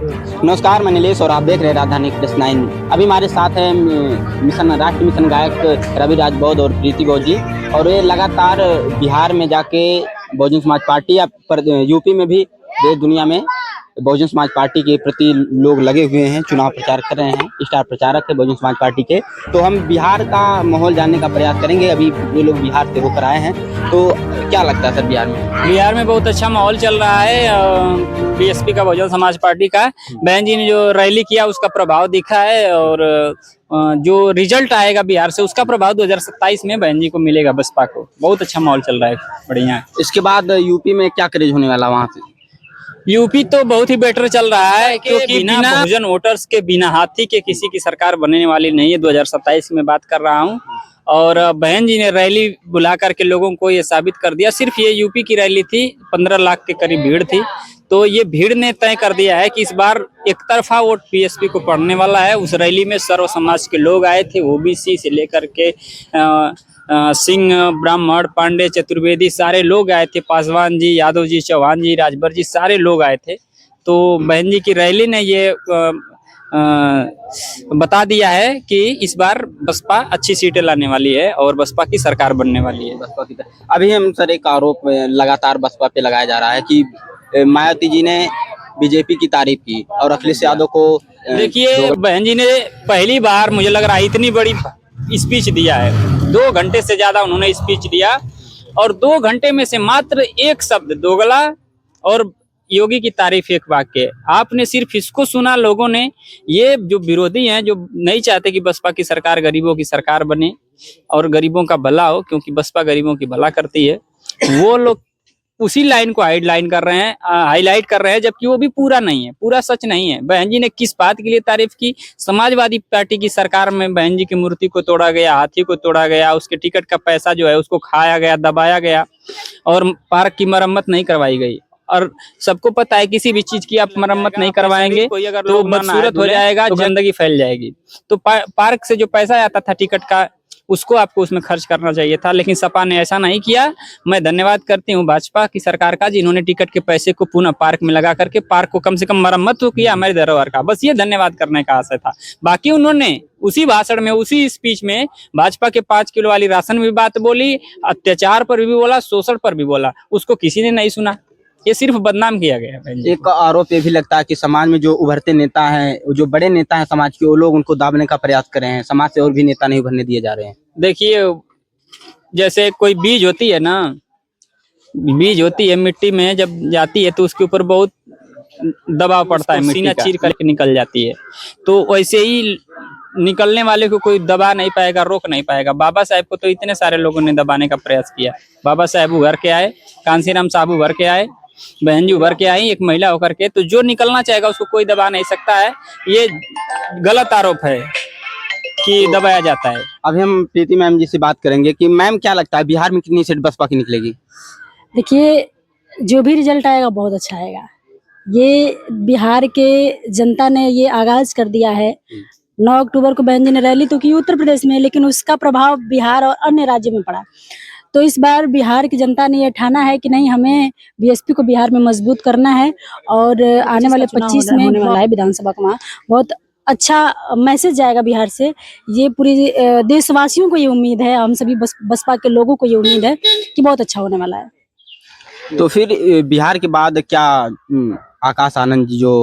नमस्कार, मैं नीलेश और आप देख रहे हैं राजधानी एक्सप्रेस 9। अभी हमारे साथ है राष्ट्रीय मिशन गायक रवि राज बौद्ध और प्रीति बौद्ध जी, और ये लगातार बिहार में जाके बहुजन समाज पार्टी या यूपी में भी देश दुनिया में बहुजन समाज पार्टी के प्रति लोग लगे हुए हैं, चुनाव प्रचार कर रहे हैं, स्टार प्रचारक है बहुजन समाज पार्टी के। तो हम बिहार का माहौल जानने का प्रयास करेंगे। अभी ये लोग बिहार से होकर आए हैं, तो क्या लगता है सर बिहार में? बिहार में बहुत अच्छा माहौल चल रहा है बीएसपी का, बहुजन समाज पार्टी का। बहन जी ने जो रैली किया उसका प्रभाव दिखा है, और जो रिजल्ट आएगा बिहार से उसका प्रभाव 2027 में बहन जी को मिलेगा, बसपा को। बहुत अच्छा माहौल चल रहा है, बढ़िया। इसके बाद यूपी में क्या क्रेज होने वाला वहाँ से? यूपी तो बहुत ही बेटर चल रहा है, क्योंकि बिना बहुजन वोटर्स के, बिना हाथी के किसी की सरकार बनने वाली नहीं है। 2027 में बात कर रहा हूँ, और बहन जी ने रैली बुला करके लोगों को ये साबित कर दिया। सिर्फ ये यूपी की रैली थी, 15 लाख के करीब भीड़ थी, तो ये भीड़ ने तय कर दिया है कि इस बार एक तरफा वोट बीएसपी को पड़ने वाला है। उस रैली में सर्व समाज के लोग आए थे, ओबीसी से लेकर के सिंह, ब्राह्मण, पांडे, चतुर्वेदी, सारे लोग आए थे। पासवान जी, यादव जी, चौहान जी, राजभर जी, सारे लोग आए थे। तो बहन जी की रैली ने ये बता दिया है कि इस बार बसपा अच्छी सीटें लाने वाली है और बसपा की सरकार बनने वाली है। बसपा की तरफ अभी हम सर एक आरोप लगातार बसपा पे लगाया जा रहा है कि मायावती जी ने बीजेपी की तारीफ की और अखिलेश यादव को देखिए, बहन जी ने पहली बार मुझे लग रहा है इतनी बड़ी स्पीच दिया है। 2 घंटे से ज्यादा उन्होंने स्पीच दिया, और 2 घंटे में से मात्र एक शब्द दोगला और योगी की तारीफ, एक वाक्य। आपने सिर्फ इसको सुना लोगों ने। ये जो विरोधी हैं, जो नहीं चाहते कि बसपा की सरकार गरीबों की सरकार बने और गरीबों का भला हो, क्योंकि बसपा गरीबों की भला करती है, वो लोग उसी लाइन को हाईलाइट कर रहे हैं, जबकि वो भी पूरा नहीं है, पूरा सच नहीं है। बहन जी ने किस बात के लिए तारीफ की? समाजवादी पार्टी की सरकार में बहन जी की मूर्ति को तोड़ा गया, हाथी को तोड़ा गया, उसके टिकट का पैसा जो है उसको खाया गया, दबाया गया, और पार्क की मरम्मत नहीं करवाई गई। और सबको पता है किसी भी चीज की आप मरम्मत नहीं करवाएंगे तो बदसूरत हो जाएगा, गंदगी फैल जाएगी। तो पार्क से जो पैसा आता था टिकट का, उसको आपको उसमें खर्च करना चाहिए था, लेकिन सपा ने ऐसा नहीं किया। मैं धन्यवाद करती हूँ भाजपा की सरकार का, जिन्होंने टिकट के पैसे को पुनः पार्क में लगा करके पार्क को कम से कम मरम्मत तो किया हमारे धरोहर का। बस ये धन्यवाद करने का आशय था। बाकी उन्होंने उसी भाषण में, उसी स्पीच में भाजपा के 5 किलो वाली राशन भी बात बोली, अत्याचार पर भी बोला, शोषण पर भी बोला, उसको किसी ने नहीं सुना। ये सिर्फ बदनाम किया गया है। एक आरोप ये भी लगता है कि समाज में जो उभरते नेता हैं, जो बड़े नेता हैं समाज के, वो लोग उनको दाबने का प्रयास कर रहे हैं। समाज से और भी नेता नहीं उभरने दिए जा रहे हैं। देखिए, जैसे कोई बीज होती है ना, बीज होती है मिट्टी में, जब जाती है तो उसके ऊपर बहुत दबाव पड़ता है, सीना चीर करके निकल जाती है। तो वैसे ही निकलने वाले को कोई दबा नहीं पाएगा, रोक नहीं पाएगा। बाबा साहब को तो इतने सारे लोगों ने दबाने का प्रयास किया। बाबा साहब उभर के आए, कांसीराम साहब उभर के आए, बहन जी उभर के आई एक महिला होकर के। तो जो निकलना चाहेगा उसको कोई दबा नहीं सकता है। ये गलत आरोप है कि दबाया जाता है। अभी हम प्रीति मैम जी से बात करेंगे कि मैम क्या लगता है बिहार में कितनी सीट बसपा की निकलेगी? देखिए, जो भी रिजल्ट आएगा बहुत अच्छा आएगा। ये बिहार के जनता ने ये आगाज कर दिया है। 9 अक्टूबर को बहन जी ने रैली तो की उत्तर प्रदेश में, लेकिन उसका प्रभाव बिहार और अन्य राज्यों में पड़ा। तो इस बार बिहार की जनता ने ये ठाना है कि नहीं, हमें बीएसपी को बिहार में मजबूत करना है, और आने वाले 25 में होने वाला है विधानसभा का, वहाँ बहुत अच्छा मैसेज जाएगा बिहार से। ये पूरी देशवासियों को ये उम्मीद है, हम सभी बसपा के लोगों को ये उम्मीद है कि बहुत अच्छा होने वाला है। तो फिर बिहार के बाद क्या आकाश आनंद जी जो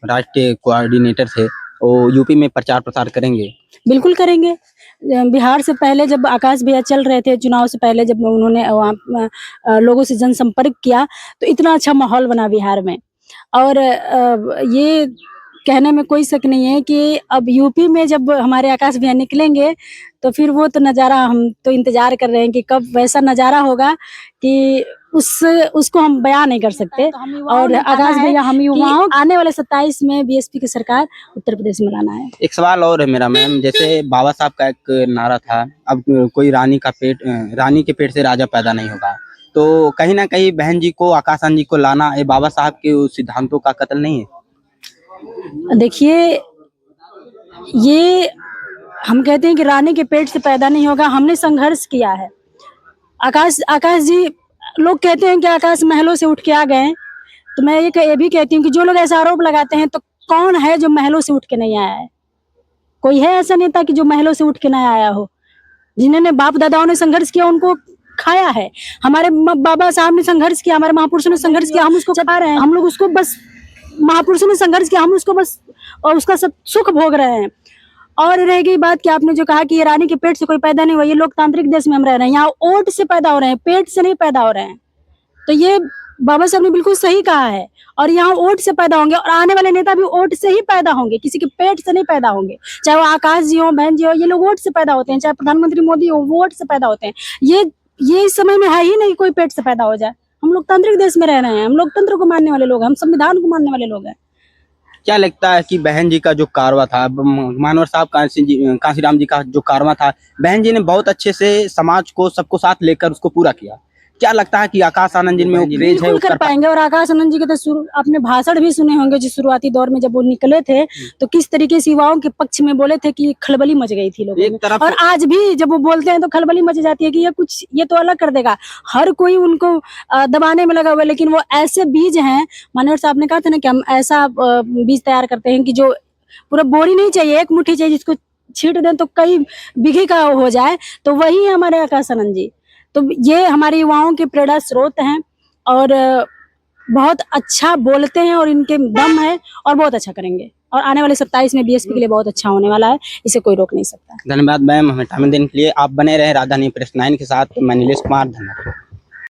राष्ट्रीय कोऑर्डिनेटर थे, वो यूपी में प्रचार प्रसार करेंगे? बिल्कुल करेंगे। बिहार से पहले जब आकाश भैया चल रहे थे, चुनाव से पहले जब उन्होंने वहाँ लोगों से जनसंपर्क किया, तो इतना अच्छा माहौल बना बिहार में। और ये कहने में कोई शक नहीं है कि अब यूपी में जब हमारे आकाश भैया निकलेंगे, तो फिर वो तो नज़ारा हम तो इंतजार कर रहे हैं कि कब वैसा नज़ारा होगा कि उसको हम बयान नहीं कर सकते। और आकाश भैया, हम युवाओं आने वाले 27 में बीएसपी की सरकार उत्तर प्रदेश में लाना है। एक सवाल और है मेरा मैम, जैसे बाबा साहब का एक नारा था, अब कोई रानी के पेट से राजा पैदा नहीं होगा। तो कहीं ना कहीं बहन जी को, आकाश आनंद जी को लाना ये बाबा साहब के सिद्धांतों का कत्ल नहीं है? देखिए, ये हम कहते हैं कि रानी के पेट से पैदा नहीं होगा। हमने संघर्ष किया है। आकाश जी, लोग कहते हैं कि आकाश महलों से उठ के आ गए, तो मैं ये भी कहती हूँ कि जो लोग ऐसा आरोप लगाते हैं, तो कौन है जो महलों से उठ के नहीं आया है? कोई है ऐसा नेता कि जो महलों से उठ के नहीं आया हो? जिन्होंने बाप दादाओं ने संघर्ष किया उनको खाया है। हमारे बाबा साहब ने संघर्ष किया, हमारे महापुरुषों ने संघर्ष किया, हम उसको खा रहे हैं। हम लोग उसको बस, महापुरुषों ने संघर्ष किया, हम उसको बस और उसका सब सुख भोग रहे हैं। और रह गई बात कि आपने जो कहा कि ये रानी के पेट से कोई पैदा नहीं हुआ, ये लोकतांत्रिक देश में हम रह रहे हैं, यहाँ ओट से पैदा हो रहे हैं, पेट से नहीं पैदा हो रहे हैं। तो ये बाबा साहब ने बिल्कुल सही कहा है। और यहाँ ओट से पैदा होंगे और आने वाले नेता भी ओट से ही पैदा होंगे, किसी के पेट से नहीं पैदा होंगे। चाहे वो आकाश जी हो, बहन जी हो, ये लोग ओट से पैदा होते हैं। चाहे प्रधानमंत्री मोदी हो, वो ओट से पैदा होते हैं। ये इस समय में है ही नहीं कोई पेट से पैदा हो जाए। हम लोकतांत्रिक देश में रह रहे हैं, हम लोकतंत्र को मानने वाले लोग हैं, हम संविधान को मानने वाले लोग हैं। क्या लगता है कि बहन जी का जो कारवा था, मानवर साहब कांसीराम जी का जो कारवा था, बहन जी ने बहुत अच्छे से समाज को, सबको साथ लेकर उसको पूरा किया। क्या लगता है कि आकाश आनंद जी में वो क्रेज है बिल्कुल कर पाएंगे। और आकाश आनंद जी के तो आपने भाषण भी सुने होंगे, जो शुरुआती दौर में जब वो निकले थे तो किस तरीके से युवाओं के पक्ष में बोले थे कि खलबली मच गई थी लोगों में। और आज भी जब वो बोलते हैं तो खलबली मच जाती है कि ये तो अलग कर देगा। हर कोई उनको दबाने में लगा हुआ है, लेकिन वो ऐसे बीज हैं, मानवर साहब ने कहा था ना कि हम ऐसा बीज तैयार करते हैं कि जो पूरा बोरी नहीं चाहिए, एक मुट्ठी चाहिए, जिसको छींट दें तो कई बीघे का हो जाए। तो वही हमारे आकाश आनंद जी। तो ये हमारे युवाओं के प्रेरणा स्रोत हैं और बहुत अच्छा बोलते हैं और इनके दम है और बहुत अच्छा करेंगे। और आने वाले 27 में बीएसपी के लिए बहुत अच्छा होने वाला है, इसे कोई रोक नहीं सकता। धन्यवाद मैम, हमें टाइम देने के लिए। आप बने रहे राजधानी प्रेस 9 के साथ। मैं नीलेश कुमार, धन्यवाद।